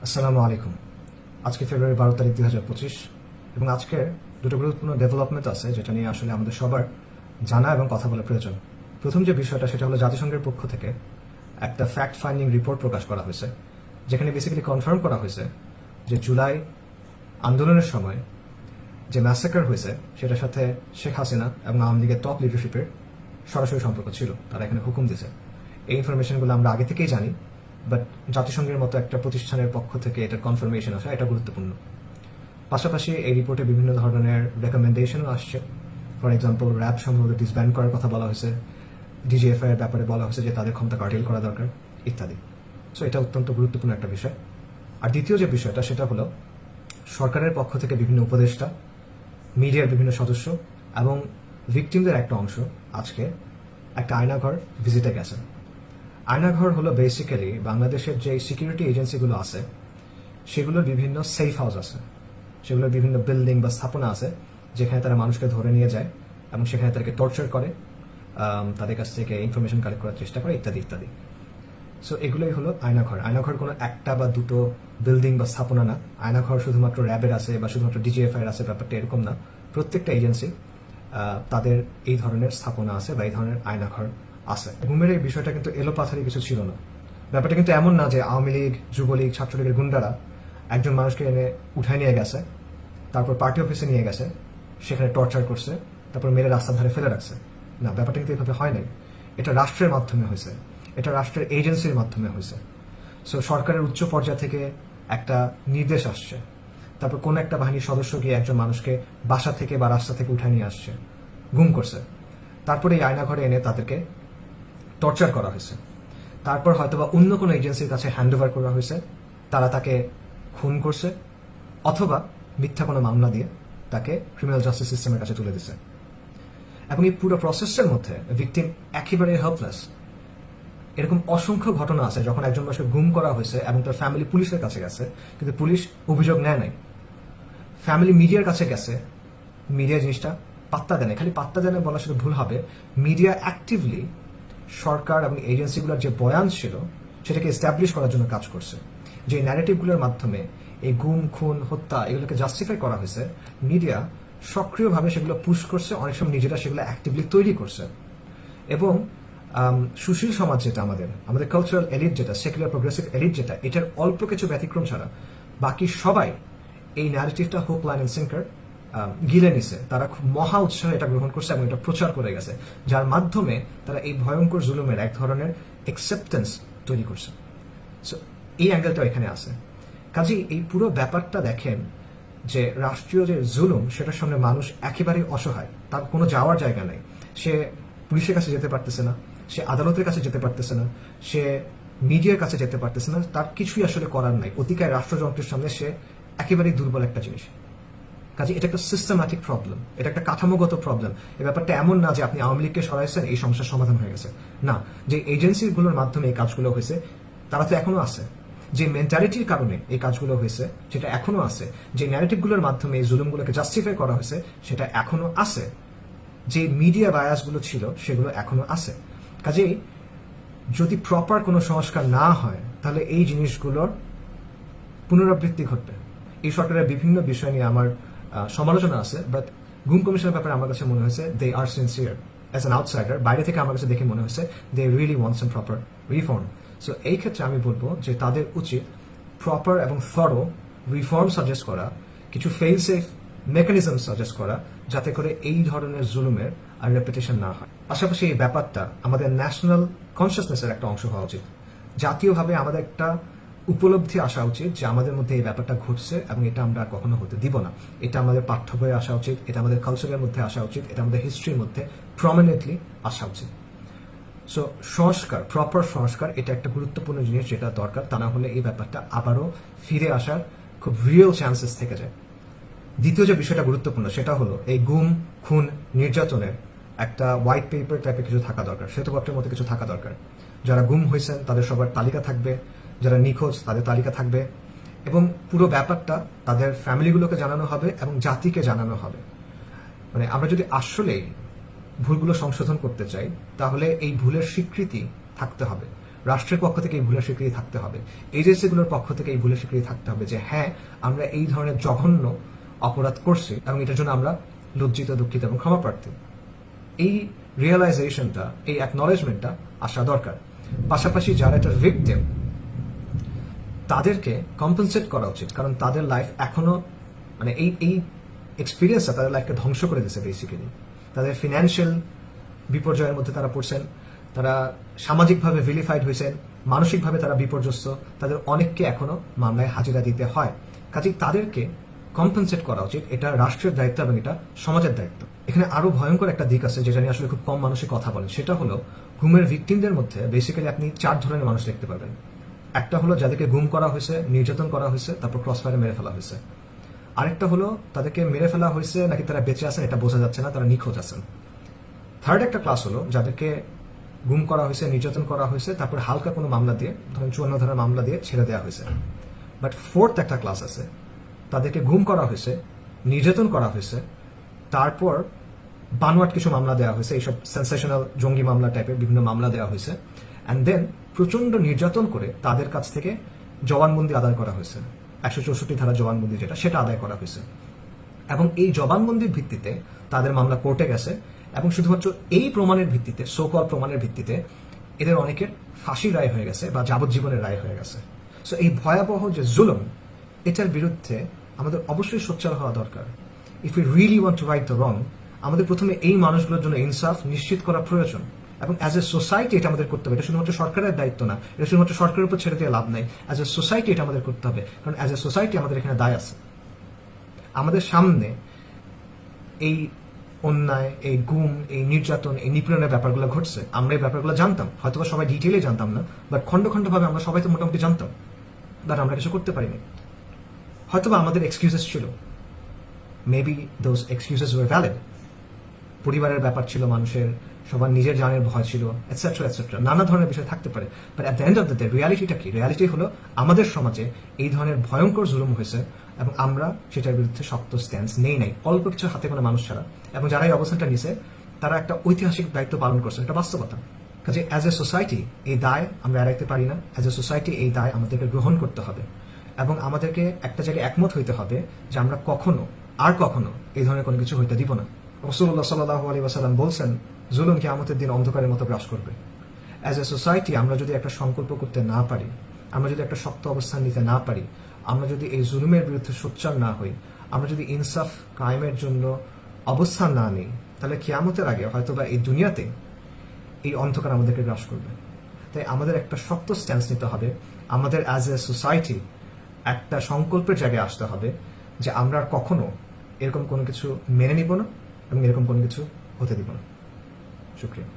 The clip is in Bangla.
আসসালামু আলাইকুম। আজকে ফেব্রুয়ারি 12 তারিখ 2025 এবং আজকের দুটো গুরুত্বপূর্ণ ডেভেলপমেন্ট আছে যেটা নিয়ে আসলে আমাদের সবার জানা এবং কথা বলা প্রয়োজন। প্রথম যে বিষয়টা সেটা হলো জাতিসংঘের পক্ষ থেকে একটা ফ্যাক্ট ফাইন্ডিং রিপোর্ট প্রকাশ করা হয়েছে, যেখানে বেসিক্যালি কনফার্ম করা হয়েছে যে জুলাই আন্দোলনের সময় যে ম্যাসাকার হয়েছে সেটার সাথে শেখ হাসিনা এবং আওয়ামী লীগের টপ লিডারশিপের সরাসরি সম্পর্ক ছিল। তারা এখানে হুকুম দিয়েছে। এই ইনফরমেশনগুলো আমরা আগে থেকেই জানি, বাট জাতিসংঘের মতো একটা প্রতিষ্ঠানের পক্ষ থেকে এটার কনফার্মেশন আসা এটা গুরুত্বপূর্ণ। পাশাপাশি এই রিপোর্টে বিভিন্ন ধরনের রেকমেন্ডেশনও আসছে। ফর এক্সাম্পল, র্যাব সম্ভবত ডিসব্যান্ড করার কথা বলা হয়েছে, ডিজিএফআই এর ব্যাপারে বলা হয়েছে যে তাদের ক্ষমতা কার্টেল করা দরকার ইত্যাদি। সো এটা অত্যন্ত গুরুত্বপূর্ণ একটা বিষয়। আর দ্বিতীয় যে বিষয়টা সেটা হলো সরকারের পক্ষ থেকে বিভিন্ন উপদেষ্টা, মিডিয়ার বিভিন্ন সদস্য এবং ভিকটিমদের একটা অংশ আজকে একটা আয়নাঘর ভিজিটে গেছেন। আয়নাঘর হলো বেসিক্যালি বাংলাদেশের যে সিকিউরিটি এজেন্সিগুলো আছে সেগুলোর বিভিন্ন সেফ হাউস আছে, সেগুলোর বিভিন্ন বিল্ডিং বা স্থাপনা আছে যেখানে তারা মানুষকে ধরে নিয়ে যায় এবং সেখানে তাদেরকে টর্চার করে, তাদের কাছ থেকে ইনফরমেশন কালেক্ট করার চেষ্টা করে ইত্যাদি ইত্যাদি। সো এগুলোই হলো আয়নাঘর। আয়নাঘর কোনো একটা বা দুটো বিল্ডিং বা স্থাপনা না। আয়নাঘর শুধুমাত্র র্যাবের আছে বা শুধুমাত্র ডিজিএফআই এর আছে, ব্যাপারটা এরকম না। প্রত্যেকটা এজেন্সি তাদের এই ধরনের স্থাপনা আছে বা এই ধরনের আয়নাঘর আছে। গুমের এই বিষয়টা কিন্তু এলোপাথারি কিছু ছিল না। ব্যাপারটা কিন্তু এমন না যে আওয়ামী লীগ, যুবলীগ, ছাত্রলীগের গুন্ডারা একজন মানুষকে এনে উঠায় নিয়ে গেছে, তারপর পার্টি অফিসে নিয়ে গেছে, সেখানে টর্চার করছে, তারপর মেরে রাস্তার ধারে ফেলে রাখছে। না, ব্যাপারটা কিন্তু এভাবে হয় নাই। এটা রাষ্ট্রের মাধ্যমে হয়েছে, এটা রাষ্ট্রের এজেন্সির মাধ্যমে হয়েছে। সো সরকারের উচ্চ পর্যায় থেকে একটা নির্দেশ আসছে, তারপর কোন একটা বাহিনীর সদস্য গিয়ে একজন মানুষকে বাসা থেকে বা রাস্তা থেকে উঠায় নিয়ে আসছে, গুম করছে, তারপরে এই আয়নাঘরে এনে তাদেরকে টর্চার করা হয়েছে, তারপর হয়তোবা অন্য কোনো এজেন্সির কাছে হ্যান্ড ওভার করা হয়েছে, তারা তাকে খুন করছে অথবা মিথ্যা কোনো মামলা দিয়ে তাকে ক্রিমিনাল জাস্টিস সিস্টেমের কাছে তুলে দিচ্ছে। এবং এই পুরো প্রসেসের মধ্যে ভিকটিম একেবারে হেল্পলেস। এরকম অসংখ্য ঘটনা আছে যখন একজন মানুষকে গুম করা হয়েছে এবং তার ফ্যামিলি পুলিশের কাছে গেছে, কিন্তু পুলিশ অভিযোগ নেয় নাই। ফ্যামিলি মিডিয়ার কাছে গেছে, মিডিয়া জিনিসটা পাত্তা দেয় না। খালি পাত্তা দেয় না বলা সেটা ভুল হবে। মিডিয়া অ্যাক্টিভলি সরকার এবং এজেন্সিগুলোর যে বয়ান ছিল সেটাকে এস্টাবলিশ করার জন্য কাজ করছে। যে ন্যারেটিভগুলোর মাধ্যমে এই গুম, খুন, হত্যা এগুলোকে জাস্টিফাই করা হয়েছে, মিডিয়া সক্রিয়ভাবে সেগুলো পুশ করছে, অনেক সময় নিজেরা সেগুলো অ্যাক্টিভলি তৈরি করছে। এবং সুশীল সমাজ যেটা আমাদের কালচারাল এলিট যেটা, সেকুলার প্রোগ্রেসিভ এলিট যেটা, এটার অল্প কিছু ব্যতিক্রম ছাড়া বাকি সবাই এই ন্যারেটিভটা হুক, লাইন এন্ড সিঙ্কার গিলে নিছে। তারা খুব মহা উৎসাহে এটা গ্রহণ করছে এবং এটা প্রচার করে গেছে, যার মাধ্যমে তারা এই ভয়ঙ্কর জুলুমের এক ধরনের অ্যাকসেপ্টেন্স তৈরি করছে। সো এই অ্যাঙ্গেলটা এখানে আছে। কাজেই এই পুরো ব্যাপারটা দেখেন যে রাষ্ট্রীয় যে জুলুম সেটার সামনে মানুষ একেবারেই অসহায়। তার কোনো যাওয়ার জায়গা নেই। সে পুলিশের কাছে যেতে পারতেছে না, সে আদালতের কাছে যেতে পারতেছে না, সে মিডিয়ার কাছে যেতে পারতেছে না, তার কিছুই আসলে করার নাই। অতিকায় রাষ্ট্রযন্ত্রের সামনে সে একেবারেই দুর্বল একটা জিনিস। কাজে এটা একটা সিস্টেম্যাটিক প্রবলেম, এটা একটা কাঠামোগত প্রবলেম। এই ব্যাপারটা এমন না যে আপনি আওয়ামী লীগকে সরাইছেন এই সমস্যার সমাধান হয়ে গেছে। না, যে এজেন্সিগুলোর মাধ্যমে এই কাজগুলো হয়েছে তারা তো এখনো আছে। যে মেন্টালিটির কারণে এই কাজগুলো হয়েছে সেটা এখনো আছে। যে ন্যারেটিভগুলোর মাধ্যমে এই জুলুমগুলোকে জাস্টিফাই করা হয়েছে সেটা এখনো আছে। যে মিডিয়া বায়াসগুলো ছিল সেগুলো এখনো আছে। কাজেই যদি প্রপার কোনো সংস্কার না হয় তাহলে এই জিনিসগুলোর পুনরাবৃত্তি ঘটবে। এই সরকারের বিভিন্ন বিষয় নিয়ে আমার সমালোচনা আছে, বাট গুম কমিশনের ব্যাপারে আমার কাছে মনে হয়েছে they are sincere. As an outsider বাইরে থেকে আমার কাছে দেখে মনে হয়েছে they really want some proper reform. So এই ক্ষেত্রে আমি বলবো যে তাদের উচিত প্রপার এবং থরো রিফর্ম সাজেস্ট করা, কিছু ফেল সেফ মেকানিজম সাজেস্ট করা, যাতে করে এই ধরনের জুলুমের আর রেপুটেশন না হয়। পাশাপাশি এই ব্যাপারটা আমাদের ন্যাশনাল কনসিয়াসনেসের একটা অংশ হওয়া উচিত। জাতীয়ভাবে আমাদের একটা উপলব্ধি আসা উচিত যে আমাদের মধ্যে এই ব্যাপারটা ঘটছে এবং এটা আমরা কখনো হতে দিব না। এটা আমাদের পাঠ্য বইয়ে আসা উচিত, এটা আমাদের কালচারের মধ্যে আসা উচিত, এটা আমাদের হিস্ট্রির মধ্যে প্রমিনেন্টলি আসা উচিত। সো সংস্কার, প্রপার সংস্কার, এটা একটা গুরুত্বপূর্ণ জিনিস যেটা দরকার। তা না হলে এই ব্যাপারটা আবারও ফিরে আসার খুব রিয়েল চান্সেস থেকে যায়। দ্বিতীয় যে বিষয়টা গুরুত্বপূর্ণ সেটা হলো এই গুম, খুন, নির্যাতনের একটা হোয়াইট পেপার টাইপের কিছু থাকা দরকার, শ্বেতপত্রের মধ্যে কিছু থাকা দরকার। যারা গুম হয়েছেন তাদের সবার তালিকা থাকবে, যারা নিখোঁজ তাদের তালিকা থাকবে, এবং পুরো ব্যাপারটা তাদের ফ্যামিলিগুলোকে জানানো হবে এবং জাতিকে জানানো হবে। মানে আমরা যদি আসলেই ভুলগুলো সংশোধন করতে চাই তাহলে এই ভুলের স্বীকৃতি থাকতে হবে। রাষ্ট্রের পক্ষ থেকে এই ভুলের স্বীকৃতি থাকতে হবে, এজেন্সিগুলোর পক্ষ থেকে এই ভুলের স্বীকৃতি থাকতে হবে যে হ্যাঁ, আমরা এই ধরনের জঘন্য অপরাধ করছি এবং এটার জন্য আমরা লজ্জিত, দুঃখিত এবং ক্ষমাপ্রার্থী। এই রিয়েলাইজেশনটা, এই অ্যাকনলেজমেন্টটা আসা দরকার। পাশাপাশি যারা একটা ভিকটিম, তাদেরকে কম্পেনসেট করা উচিত, কারণ তাদের লাইফ এখনো মানে এই এক্সপিরিয়েন্সটা তাদের লাইফকে ধ্বংস করে দিয়েছে বেসিক্যালি। তাদের ফিনান্সিয়াল বিপর্যয়ের মধ্যে তারা পড়ছেন, তারা সামাজিকভাবে ভিলিফাইড হয়েছেন, মানসিকভাবে তারা বিপর্যস্ত, তাদের অনেককে এখনো মামলায় হাজিরা দিতে হয়। কাজেই তাদেরকে কম্পেনসেট করা উচিত, এটা রাষ্ট্রের দায়িত্ব এবং এটা সমাজের দায়িত্ব। এখানে আরো ভয়ঙ্কর একটা দিক আছে যেটা নিয়ে আসলে খুব কম মানুষই কথা বলেন, সেটা হলো গুমের ভিকটিমদের মধ্যে বেসিক্যালি আপনি 4 ধরনের মানুষ দেখতে পাবেন। একটা হলো যাদেরকে গুম করা হয়েছে, নির্যাতন করা হয়েছে, তারপর ক্রস ফায়ারে মেরে ফেলা হয়েছে। আরেকটা হলো তাদেরকে মেরে ফেলা হয়েছে নাকি তারা বেঁচে আছেন এটা বোঝা যাচ্ছে না, তারা নিখোঁজ আছেন। থার্ড একটা ক্লাস হলো যাদেরকে গুম করা হয়েছে, নির্যাতন করা হয়েছে, তারপর হালকা কোনো মামলা দিয়ে, ধরেন 54 ধারার মামলা দিয়ে ছেড়ে দেওয়া হয়েছে। বাট ফোর্থ একটা ক্লাস আছে, তাদেরকে গুম করা হয়েছে, নির্যাতন করা হয়েছে, তারপর বানোয়াট কিছু মামলা দেওয়া হয়েছে, এইসব সেন্সেশনাল জঙ্গি মামলা টাইপের বিভিন্ন মামলা দেওয়া হয়েছে, অ্যান্ড দেন প্রচন্ড নির্যাতন করে তাদের কাছ থেকে জবানবন্দি আদায় করা হয়েছে, 164 ধারা জবানবন্দি যেটা, সেটা আদায় করা হয়েছে। এবং এই জবানবন্দির ভিত্তিতে তাদের মামলা কোর্টে গেছে এবং শুধুমাত্র এই প্রমাণের ভিত্তিতে, সোকল প্রমাণের ভিত্তিতে এদের অনেকের ফাঁসির রায় হয়ে গেছে বা যাবজ্জীবনের রায় হয়ে গেছে। সো এই ভয়াবহ যে জুলুম, এটার বিরুদ্ধে আমাদের অবশ্যই সোচ্চার হওয়া দরকার। If you really want to right the wrong, আমাদের প্রথমে এই মানুষগুলোর জন্য ইনসাফ নিশ্চিত করা প্রয়োজন এবং অ্যাজ এ সোসাইটি এটা আমাদের করতে হবে। এটা শুধুমাত্র সরকারের দায়িত্ব না, এটা শুধুমাত্র সরকারের উপর ছেড়ে দিয়ে লাভ নাই। অ্যাজ এ সোসাইটি এটা আমাদের করতে হবে, কারণ অ্যাজ এ সোসাইটি আমাদের এখানে দায় আছে। আমাদের সামনে এই অন্যায়, এই গুম, এই নির্যাতন, এই নিপীড়নের ব্যাপারগুলো ঘটছে, আমরা এই ব্যাপারগুলো জানতাম, হয়তো সবাই ডিটেইলে জানতাম না, বাট খন্ড খন্ড ভাবে আমরা সবাই তো মোটামুটি জানতাম, বাট আমরা কিছু করতে পারিনি। হয়তোবা আমাদের এক্সকিউজেস ছিল, maybe those excuses were valid. পরিবারের ব্যাপার ছিল মানুষের, সবার নিজের জানের ভয় ছিল, এটসেট্রা এটসেট্রা, নানা ধরনের বিষয় থাকতে পারে। But at the end of the day রিয়ালিটিটা কি? রিয়ালিটি হলো আমাদের সমাজে এই ধরনের ভয়ঙ্কর জুলুম হয়েছে এবং আমরা সেটার বিরুদ্ধে শক্ত স্ট্যান্স নেই নাই, অল্প কিছু হাতে কোনো মানুষ ছাড়া। এবং যারা এই অবস্থানটা নিছে তারা একটা ঐতিহাসিক দায়িত্ব পালন করছে, এটা বাস্তবতা। কাজে অ্যাজ এ সোসাইটি এই দায় আমরা এড়াইতে পারি না। অ্যাজ এ সোসাইটি এই দায় আমাদেরকে গ্রহণ করতে হবে এবং আমাদেরকে একটা জায়গায় একমত হইতে হবে যে আমরা কখনো আর কখনো এই ধরনের কোনো কিছু হইতে দিব না। রাসূলুল্লাহ সাল্লাল্লাহু আলাইহি ওয়াসাল্লাম বলছেন, জুলুম কিয়ামতের দিন অন্ধকারের মতো গ্রাস করবে। অ্যাজ এ সোসাইটি আমরা যদি একটা সংকল্প করতে না পারি, আমরা যদি একটা শক্ত অবস্থান নিতে না পারি, আমরা যদি এই জুলুমের বিরুদ্ধে সোচ্চার না হই, আমরা যদি ইনসাফ কায়েমের জন্য অবস্থান না নিই, তাহলে কিয়ামতের আগে হয়তোবা এই দুনিয়াতে এই অন্ধকার আমাদেরকে গ্রাস করবে। তাই আমাদের একটা শক্ত স্ট্যান্স নিতে হবে, আমাদের অ্যাজ এ সোসাইটি একটা সংকল্পের জায়গায় আসতে হবে যে আমরা আর কখনো এরকম কোনো কিছু মেনে নিব না এবং এরকম কোনো কিছু হতে দিব না। শুকরিয়া।